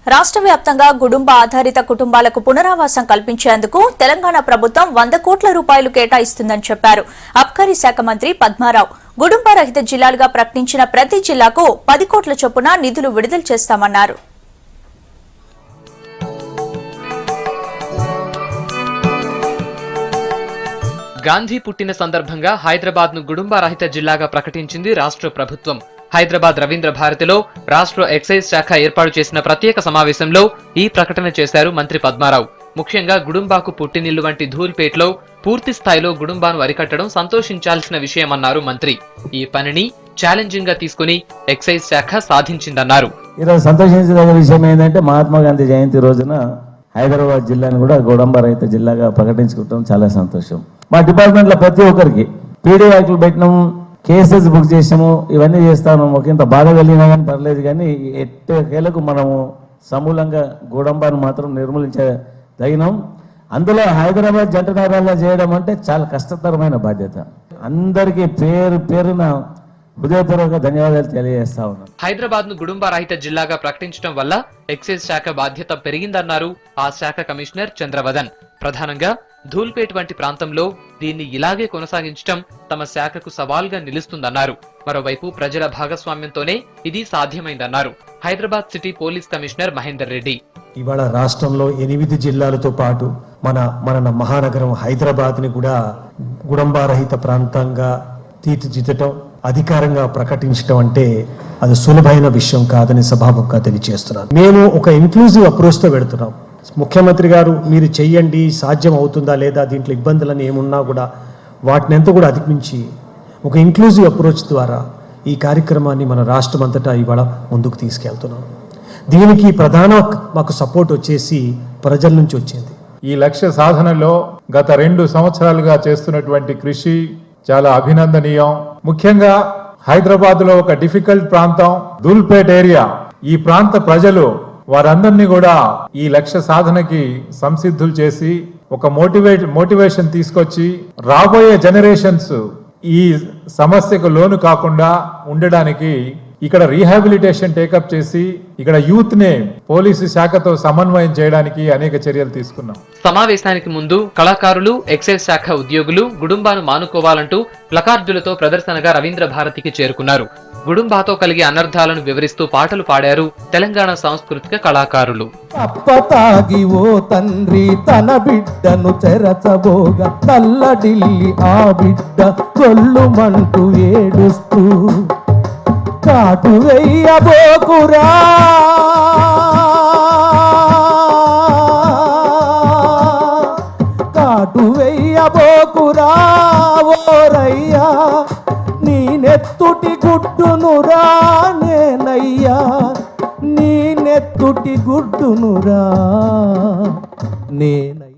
రాష్ట్ర వ్యాప్తంగా గుడుంబ ఆధారిత కుటుంబాలకు పునరావాసం కల్పించేందుకు తెలంగాణ ప్రభుత్వం 100 కోట్ల రూపాయలు కేటాయిస్తుందని చెప్పారు అబ్కారీ శాఖ మంత్రి పద్మారావు. గుడుంబ రహిత జిల్లాలుగా ప్రకటించిన ప్రతి జిల్లాకు 10 కోట్ల చొప్పున నిధులు విడుదల చేస్తామన్నారు. గాంధీ పుట్టిన సందర్భంగా హైదరాబాద్ ను గుడుంబ రహిత జిల్లాగా ప్రకటించింది రాష్ట్ర ప్రభుత్వం. హైదరాబాద్ రవీంద్ర భారతిలో రాష్ట్ర ఎక్సైజ్ శాఖ ఏర్పాటు చేసిన ప్రత్యేక సమావేశంలో ఈ ప్రకటన చేశారు మంత్రి పద్మారావు. ముఖ్యంగా గుడుంబాకు పుట్టినిల్లు వంటి ధూల్పేటలో పూర్తి స్థాయిలో గుడుంబాను అరికట్టడం సంతోషించాల్సిన విషయమన్నారు మంత్రి. ఈ పనిని ఛాలెంజింగ్ గా తీసుకుని ఎక్సైజ్ శాఖ సాధించిందన్నారు. ఈరోజు సంతోషించదగ్గ విషయం ఏంటంటే మహాత్మా గాంధీ జయంతి రోజున హైదరాబాద్ జిల్లాను కూడా గుడుంబ రహిత జిల్లాగా ప్రకటించుకుంటాం. చాలా సంతోషం. మా డిపార్ట్మెంట్లో ప్రతి ఒక్కరికి పీడీ యాక్టులు పెట్టినాము, కేసెస్ బుక్ చేసాము, ఇవన్నీ చేస్తాము. ఒకంత బాధ కలిగినా కానీ పర్లేదు, కానీ ఎట్టకేలకు మనము సమూలంగా గుడుంబాను మాత్రం నిర్మూలించదగినాం. అందులో హైదరాబాద్ జంట నగరాల్లో చేయడం అంటే చాలా కష్టతరమైన బాధ్యత. అందరికీ పేరు పేరున హృదయపూర్వక ధన్యవాదాలు తెలియజేస్తా ఉన్నాను. హైదరాబాద్ ను గుడుంబ రహిత జిల్లాగా ప్రకటించడం వల్ల ఎక్సైజ్ శాఖ బాధ్యత పెరిగిందన్నారు ఆ శాఖ కమిషనర్ చంద్రవదన్. ప్రధానంగా ధూల్పేట్ వంటి ప్రాంతంలో దీన్ని ఇలాగే కొనసాగించడం తమ శాఖకు సవాల్గా నిలుస్తుందన్నారు. మరోవైపు ప్రజల భాగస్వామ్యంతోనే ఇది సాధ్యమైందన్నారు Hyderabad city police commissioner Mahender Reddy. ఇవాళ రాష్ట్రంలో 8 జిల్లాలతో పాటు మన మహానగరం హైదరాబాద్ ని కూడా గుడుంబారహిత ప్రాంతంగా తీర్చిదిద్దటం, అధికారంగా ప్రకటించడం అంటే అది సులభమైన విషయం కాదని సభాముఖంగా తెలియజేస్తున్నాను. మేము ఒక ఇన్క్లూజివ్ అప్రోచ్తో పెడుతున్నాం. ముఖ్యమంత్రి గారు మీరు చెయ్యండి, సాధ్యం అవుతుందా లేదా, దీంట్లో ఇబ్బందులని ఏమున్నా కూడా వాటిని ఎంత కూడా అధిగమించి ఒక ఇన్క్లూజివ్ అప్రోచ్ ద్వారా ఈ కార్యక్రమాన్ని మన రాష్ట్రం అంతటా ఇవాళ ముందుకు తీసుకెళ్తున్నాం. దీనికి ప్రధాన మాకు సపోర్ట్ వచ్చేసి ప్రజల నుంచి వచ్చింది. ఈ లక్ష్య సాధనలో గత 2 సంవత్సరాలుగా చేస్తున్నటువంటి కృషి చాలా అభినందనీయం. ముఖ్యంగా హైదరాబాద్ లో ఒక డిఫికల్ట్ ప్రాంతం ధూల్పేట్ ఏరియా, ఈ ప్రాంత ప్రజలు వారందరినీ కూడా ఈ లక్ష్య సాధనకి సంసిద్ధులు చేసి ఒక మోటివేషన్ తీసుకొచ్చి రాబోయే జనరేషన్స్ ఈ సమస్యకు లోను కాకుండా ఉండడానికి ఇక్కడ రీహాబిలిటేషన్ టేకప్ చేసి ఇక్కడ యూత్ నే పోలీసు శాఖతో సమన్వయం చేయడానికి అనేక చర్యలు తీసుకున్నాం. సమావేశానికి ముందు కళాకారులు, ఎక్సైజ్ శాఖ ఉద్యోగులు గుడుంబాను మానుకోవాలంటూ ప్లకార్డులతో ప్రదర్శనగా రవీంద్ర భారతికి చేరుకున్నారు. గుడుంబాతో కలిగే అనర్థాలను వివరిస్తూ పాటలు పాడారు తెలంగాణ సాంస్కృతిక కళాకారులు. అప్పతాగి ఓ తండ్రి తన బిడ్డను చెరచబోగా నల్లడిల్లి ఆ బిడ్డ కొల్లుమంటూ ఏడుస్తూ కాటు వెయ్యబోకురా కాటు వెయ్యబోకురా ఓరయ్యా, నీ నెత్తుటి గుడ్డునురా నేనయ్యా, నీ నెత్తుటి గుడ్డునురా నేనయ్యా.